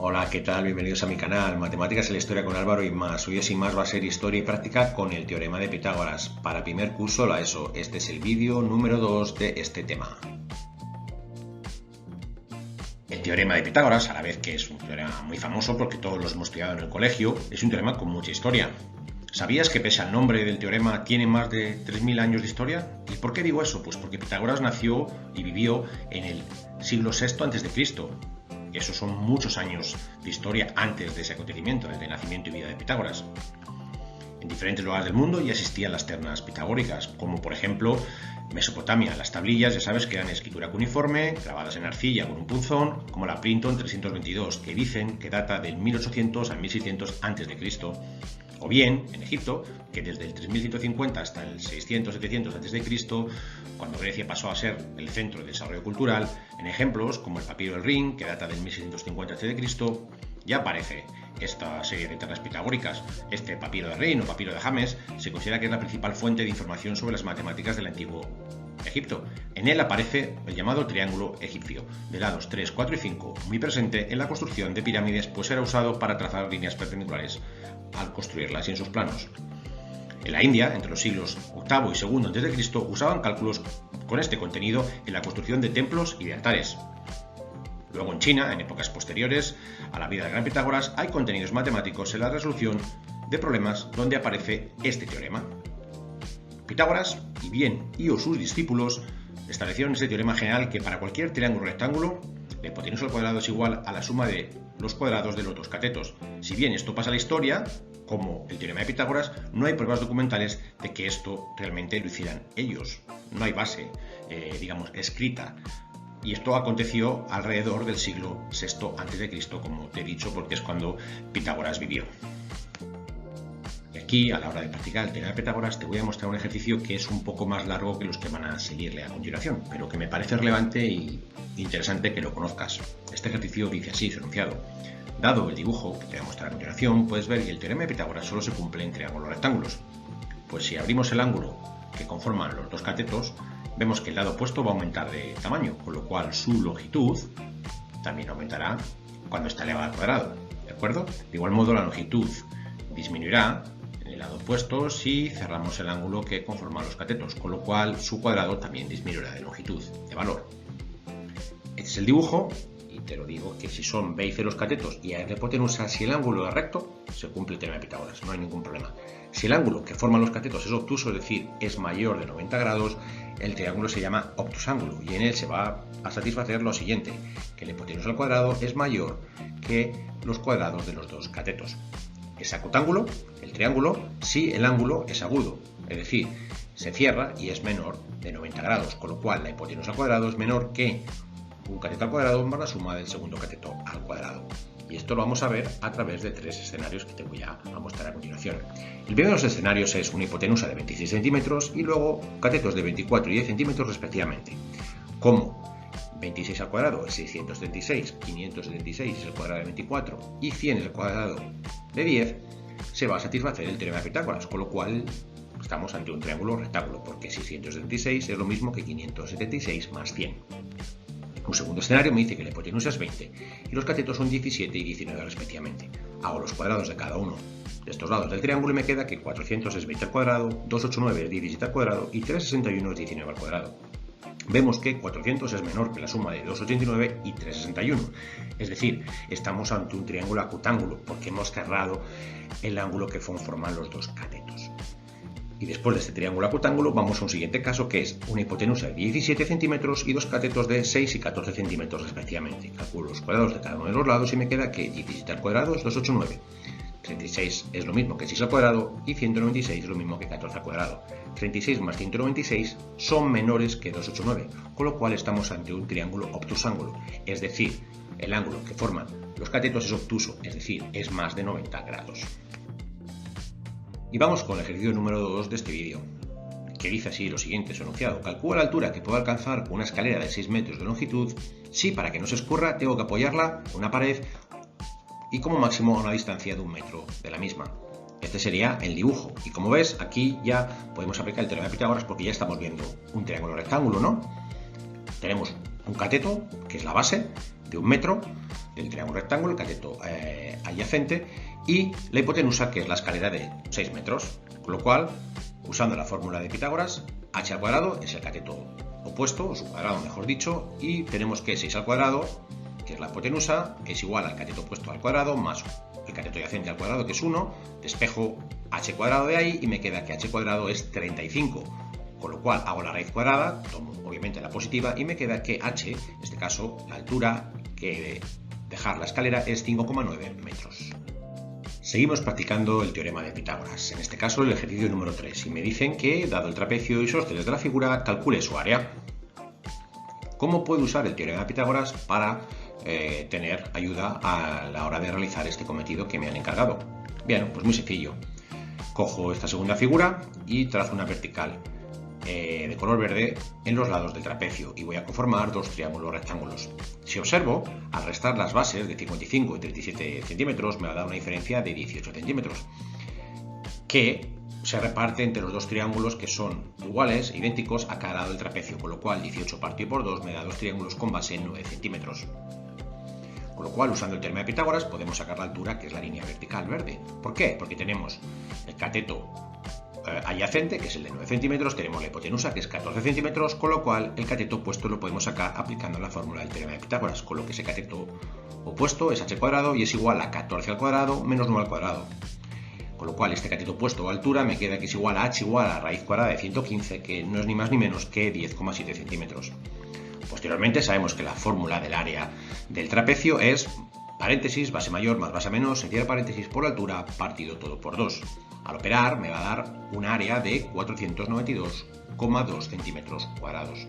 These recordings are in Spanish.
Hola, ¿qué tal? Bienvenidos a mi canal, Matemáticas en la Historia con Álvaro y más. Hoy sin más va a ser historia y práctica con el teorema de Pitágoras. Para primer curso la ESO, este es el vídeo número 2 de este tema. El teorema de Pitágoras, a la vez que es un teorema muy famoso porque todos los hemos estudiado en el colegio, es un teorema con mucha historia. ¿Sabías que pese al nombre del teorema tiene más de 3000 años de historia? ¿Y por qué digo eso? Pues porque Pitágoras nació y vivió en el siglo VI a.C. Esos son muchos años de historia antes de ese acontecimiento, desde el nacimiento y vida de Pitágoras. En diferentes lugares del mundo ya existían las ternas pitagóricas, como por ejemplo Mesopotamia. Las tablillas, ya sabes, que eran escritura cuneiforme, grabadas en arcilla con un punzón, como la Princeton 322, que dicen que data del 1800 al 1600 a.C. O bien, en Egipto, que desde el 3150 hasta el 600-700 a.C., cuando Grecia pasó a ser el centro de desarrollo cultural, en ejemplos como el papiro del Rin, que data del 1650 a.C., ya aparece esta serie de ternas pitagóricas. Este papiro de Rin o papiro de James se considera que es la principal fuente de información sobre las matemáticas del antiguo Egipto. En él aparece el llamado triángulo egipcio, de lados 3, 4 y 5, muy presente en la construcción de pirámides, pues era usado para trazar líneas perpendiculares al construirlas y en sus planos. En la India, entre los siglos VIII y II a.C., usaban cálculos con este contenido en la construcción de templos y de altares. Luego en China, en épocas posteriores a la vida del gran Pitágoras, hay contenidos matemáticos en la resolución de problemas donde aparece este teorema. Pitágoras y o sus discípulos establecieron este teorema general que para cualquier triángulo rectángulo la hipotenusa al cuadrado es igual a la suma de los cuadrados de los dos catetos. Si bien esto pasa a la historia, como el teorema de Pitágoras, no hay pruebas documentales de que esto realmente lo hicieran ellos. No hay base, escrita. Y esto aconteció alrededor del siglo VI a.C., como te he dicho, porque es cuando Pitágoras vivió. Y aquí, a la hora de practicar el teorema de Pitágoras, te voy a mostrar un ejercicio que es un poco más largo que los que van a seguirle a continuación, pero que me parece relevante y interesante que lo conozcas. Este ejercicio dice así, su enunciado. Dado el dibujo que te voy a mostrar a continuación, puedes ver que el teorema de Pitágoras solo se cumple en triángulos rectángulos. Pues si abrimos el ángulo que conforman los dos catetos, vemos que el lado opuesto va a aumentar de tamaño, con lo cual su longitud también aumentará cuando está elevada al cuadrado, ¿de acuerdo? De igual modo, la longitud disminuirá en el lado opuesto si cerramos el ángulo que conforma los catetos, con lo cual su cuadrado también disminuirá de longitud, de valor. Este es el dibujo, y te lo digo que si son B y C los catetos y A es la hipotenusa, si el ángulo es recto, se cumple el teorema de Pitágoras, no hay ningún problema. Si el ángulo que forman los catetos es obtuso, es decir, es mayor de 90 grados, el triángulo se llama obtusángulo y en él se va a satisfacer lo siguiente, que la hipotenusa al cuadrado es mayor que los cuadrados de los dos catetos. Es acutángulo, el triángulo, si el ángulo es agudo, es decir, se cierra y es menor de 90 grados, con lo cual la hipotenusa al cuadrado es menor que un cateto al cuadrado más la suma del segundo cateto al cuadrado. Y esto lo vamos a ver a través de tres escenarios que te voy a mostrar a continuación. El primero de los escenarios es una hipotenusa de 26 centímetros y luego catetos de 24 y 10 centímetros respectivamente. Como 26 al cuadrado es 636, 576 es el cuadrado de 24 y 100 es el cuadrado de 10, se va a satisfacer el teorema de Pitágoras, con lo cual estamos ante un triángulo rectángulo, porque 676 es lo mismo que 576 más 100. Un segundo escenario me dice que la hipotenusa es 20 y los catetos son 17 y 19 respectivamente. Hago los cuadrados de cada uno de estos lados del triángulo y me queda que 400 es 20 al cuadrado, 289 es 17 al cuadrado y 361 es 19 al cuadrado. Vemos que 400 es menor que la suma de 289 y 361, es decir, estamos ante un triángulo acutángulo porque hemos cerrado el ángulo que forman los dos catetos. Y después de este triángulo acutángulo vamos a un siguiente caso que es una hipotenusa de 17 centímetros y dos catetos de 6 y 14 centímetros respectivamente. Calculo los cuadrados de cada uno de los lados y me queda que 17 al cuadrado es 289. 36 es lo mismo que 6 al cuadrado y 196 es lo mismo que 14 al cuadrado. 36 más 196 son menores que 289, con lo cual estamos ante un triángulo obtusángulo, es decir, el ángulo que forman los catetos es obtuso, es decir, es más de 90 grados. Y vamos con el ejercicio número 2 de este vídeo, que dice así lo siguiente, su enunciado. Calcula la altura que puedo alcanzar con una escalera de 6 metros de longitud si para que no se escurra tengo que apoyarla en una pared y como máximo a una distancia de 1 metro de la misma. Este sería el dibujo. Y como ves, aquí ya podemos aplicar el teorema de Pitágoras porque ya estamos viendo un triángulo rectángulo, ¿no? Tenemos un cateto, que es la base, de 1 metro, del triángulo rectángulo, el cateto adyacente, y la hipotenusa, que es la escalera de 6 metros. Con lo cual, usando la fórmula de Pitágoras, h al cuadrado es el cateto opuesto, o su cuadrado mejor dicho, y tenemos que 6 al cuadrado, que es la hipotenusa, es igual al cateto opuesto al cuadrado más el cateto adyacente al cuadrado, que es 1, despejo h cuadrado de ahí y me queda que h cuadrado es 35. Con lo cual hago la raíz cuadrada, tomo obviamente la positiva y me queda que h, en este caso la altura que dejar la escalera es 5,9 metros. Seguimos practicando el teorema de Pitágoras, en este caso el ejercicio número 3, y me dicen que, dado el trapecio y sóstenes de la figura, calcule su área. ¿Cómo puedo usar el teorema de Pitágoras para tener ayuda a la hora de realizar este cometido que me han encargado? Bien, pues muy sencillo. Cojo esta segunda figura y trazo una vertical de color verde en los lados del trapecio y voy a conformar dos triángulos rectángulos. Si observo, al restar las bases de 55 y 37 centímetros me va a dar una diferencia de 18 centímetros que se reparte entre los dos triángulos que son iguales e idénticos a cada lado del trapecio, con lo cual 18 partido por 2 me da dos triángulos con base en 9 centímetros. Con lo cual, usando el teorema de Pitágoras, podemos sacar la altura, que es la línea vertical verde. ¿Por qué? Porque tenemos el cateto adyacente, que es el de 9 centímetros, tenemos la hipotenusa, que es 14 centímetros, con lo cual el cateto opuesto lo podemos sacar aplicando la fórmula del teorema de Pitágoras, con lo que ese cateto opuesto es h cuadrado y es igual a 14 al cuadrado menos 9 al cuadrado. Con lo cual este cateto opuesto o altura me queda que es igual a h igual a raíz cuadrada de 115, que no es ni más ni menos que 10,7 centímetros. Posteriormente sabemos que la fórmula del área del trapecio es paréntesis, base mayor más base menor, se cierra paréntesis por la altura partido todo por 2. Al operar me va a dar un área de 492,2 centímetros cuadrados.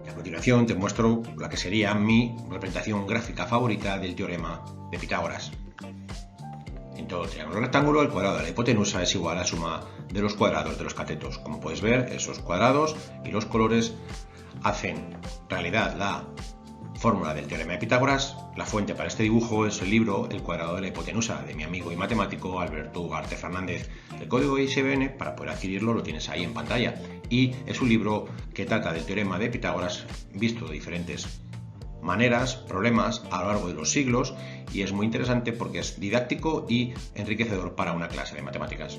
A continuación te muestro la que sería mi representación gráfica favorita del teorema de Pitágoras. En todo triángulo rectángulo, el cuadrado de la hipotenusa es igual a la suma de los cuadrados de los catetos. Como puedes ver, esos cuadrados y los colores hacen realidad la fórmula del teorema de Pitágoras. La fuente para este dibujo es el libro El cuadrado de la hipotenusa, de mi amigo y matemático Alberto Ugarte Fernández. El código ISBN, para poder adquirirlo, lo tienes ahí en pantalla. Y es un libro que trata del teorema de Pitágoras visto de diferentes maneras, problemas a lo largo de los siglos, y es muy interesante porque es didáctico y enriquecedor para una clase de matemáticas.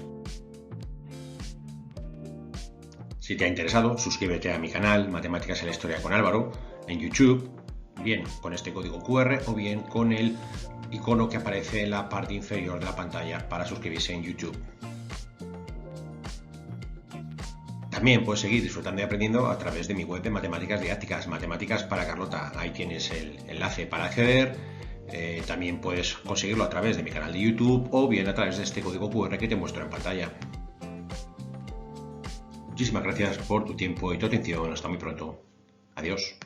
Si te ha interesado, suscríbete a mi canal Matemáticas en la Historia con Álvaro en YouTube, bien con este código QR o bien con el icono que aparece en la parte inferior de la pantalla para suscribirse en YouTube. También puedes seguir disfrutando y aprendiendo a través de mi web de matemáticas didácticas, Matemáticas para Carlota. Ahí tienes el enlace para acceder. También puedes conseguirlo a través de mi canal de YouTube o bien a través de este código QR que te muestro en pantalla. Muchísimas gracias por tu tiempo y tu atención. Hasta muy pronto. Adiós.